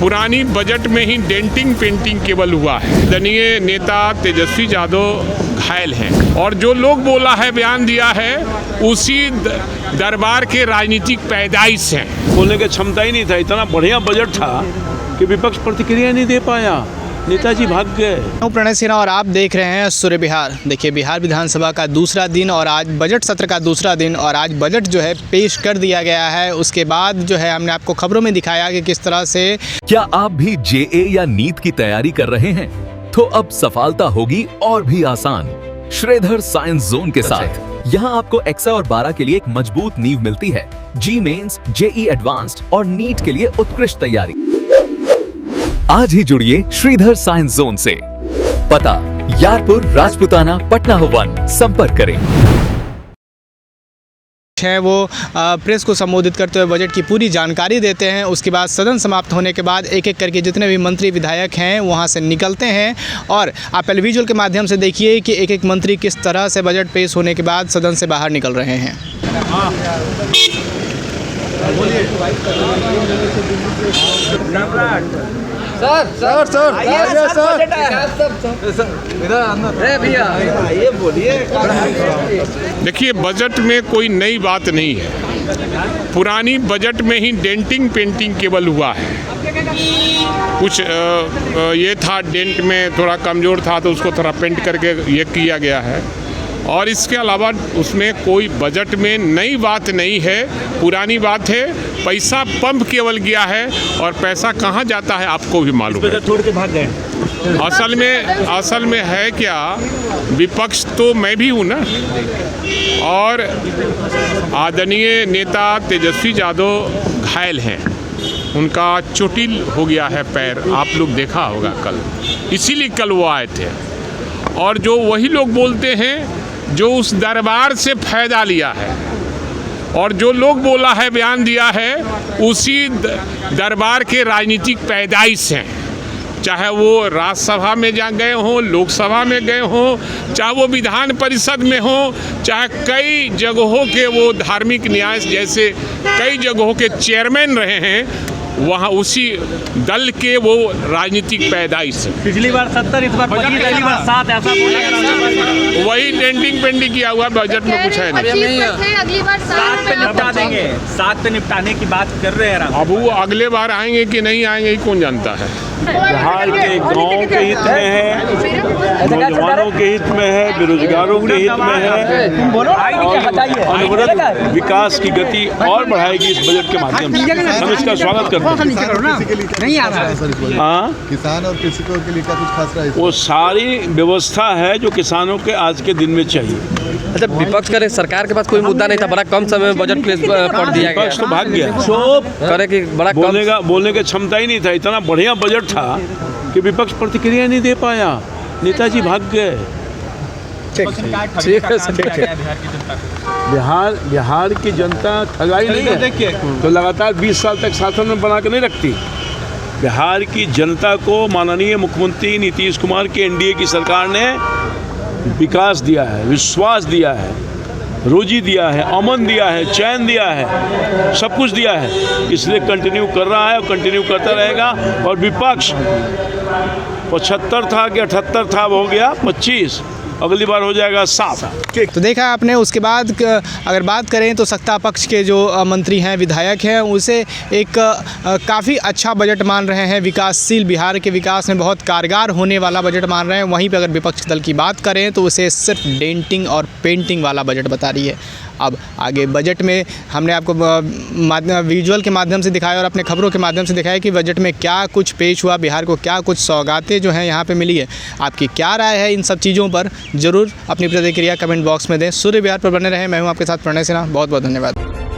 पुरानी बजट में ही denting painting केवल हुआ है। दनीय नेता तेजस्वी यादव घायल हैं और जो लोग बोला है, बयान दिया है, उसी दरबार के राजनीतिक पैदाइश हैं। बोलने की क्षमता ही नहीं था। इतना बढ़िया बजट था कि विपक्ष प्रतिक्रिया नहीं दे पाया, नेताजी भाग गए। प्रणय सिन्हा और आप देख रहे हैं सूर्य बिहार। देखिए, बिहार विधानसभा का दूसरा दिन और आज बजट सत्र का दूसरा दिन और आज बजट जो है पेश कर दिया गया है। उसके बाद जो है हमने आपको खबरों में दिखाया कि किस तरह से। क्या आप भी जेए या नीट की तैयारी कर रहे हैं? तो अब सफलता होगी और भी आसान श्रीधर साइंस जोन के साथ। यहाँ आपको एक्सा और 12 के लिए एक मजबूत नींव मिलती है। जी मेंस, जेई एडवांस्ड और नीट के लिए उत्कृष्ट तैयारी। आज ही जुड़िए श्रीधर साइंस जोन से। पता यारपुर, राजपुताना, पटना 1। संपर्क करें। है वो प्रेस को संबोधित करते हुए बजट की पूरी जानकारी देते हैं। उसके बाद सदन समाप्त होने के बाद एक एक करके जितने भी मंत्री विधायक हैं वहां से निकलते हैं और आप टेलीविजन के माध्यम से देखिए कि एक एक मंत्री किस तरह से बजट पेश होने के बाद सदन से बाहर निकल रहे हैं। देखिए, बजट में कोई नई बात नहीं है। पुरानी बजट में ही डेंटिंग पेंटिंग केवल हुआ है। कुछ ये था, डेंट में थोड़ा कमज़ोर था तो उसको थोड़ा पेंट करके ये किया गया है और इसके अलावा उसमें कोई बजट में नई बात नहीं है, पुरानी बात है। पैसा पंप केवल गया है और पैसा कहाँ जाता है आपको भी मालूम है। छोड़ के भाग गए। असल में है क्या, विपक्ष तो मैं भी हूँ ना, और आदरणीय नेता तेजस्वी यादव घायल हैं। उनका चोटिल हो गया है पैर, आप लोग देखा होगा कल, इसीलिए कल वो आए थे। और जो वही लोग बोलते हैं जो उस दरबार से फ़ायदा लिया है और जो लोग बोला है, बयान दिया है, उसी दरबार के राजनीतिक पैदाइश हैं। चाहे वो राज्यसभा में जा गए हों, लोकसभा में गए हों, चाहे वो विधान परिषद में हों, चाहे कई जगहों के वो धार्मिक न्यास जैसे कई जगहों के चेयरमैन रहे हैं, वहाँ उसी दल के वो राजनीतिक पैदाइश है। पिछली बार 70, इस बार 25, अगली बार 7, ऐसा बोला। वही डेंटिंग पेंटिंग किया हुआ, बजट में कुछ है नहीं। अगली बार 7 पे निपटा देंगे, 7 पे निपटाने की बात कर रहे हैं। अब वो अगले बार आएंगे कि नहीं आएंगे, कौन जानता है। बिहार के गाँव के हित में है, नौजवानों के हित में है, बेरोजगारों के हित में है, अनवरत विकास की गति और बढ़ाएगी इस बजट के माध्यम से। हम इसका स्वागत करते हैं। नहीं आ रहा है। हाँ, किसान और कृषकों के लिए क्या कुछ खास रहा है? वो सारी व्यवस्था है जो किसानों के आज के दिन में चाहिए। अच्छा, विपक्ष करे सरकार के पास कोई मुद्दा नहीं था, बड़ा कम समय में बजट पेश पढ़ दिया गया। विपक्ष तो भाग गया। करे कि बड़ा बोलने की क्षमता ही नहीं था। इतना बढ़िया बजट था कि विपक्ष प्रतिक्रिया नहीं दे पाया, नेताजी भाग गए। बिहार की जनता ठगाई नहीं है, तो लगातार 20 साल तक शासन में बना के नहीं रखती। बिहार की जनता को माननीय मुख्यमंत्री नीतीश कुमार की एनडीए की सरकार ने विकास दिया है, विश्वास दिया है, रोजी दिया है, अमन दिया है, चैन दिया है, सब कुछ दिया है। इसलिए कंटिन्यू कर रहा है और कंटिन्यू करता रहेगा। और विपक्ष 75 था कि 78 था, वो हो गया 25, अगली बार हो जाएगा 7। तो देखा आपने। उसके बाद अगर बात करें तो सत्ता पक्ष के जो मंत्री हैं, विधायक हैं, उसे एक काफ़ी अच्छा बजट मान रहे हैं। विकासशील बिहार के विकास में बहुत कारगर होने वाला बजट मान रहे हैं। वहीं पे अगर विपक्ष दल की बात करें तो उसे सिर्फ डेंटिंग और पेंटिंग वाला बजट बता रही है। अब आगे बजट में हमने आपको विजुअल के माध्यम से दिखाया और अपने खबरों के माध्यम से दिखाया कि बजट में क्या कुछ पेश हुआ, बिहार को क्या कुछ सौगातें जो हैं यहाँ पे मिली है। आपकी क्या राय है इन सब चीज़ों पर? ज़रूर अपनी प्रतिक्रिया कमेंट बॉक्स में दें। सूर्य बिहार पर बने रहें। मैं हूँ आपके साथ प्रणय सिन्हा। बहुत बहुत धन्यवाद।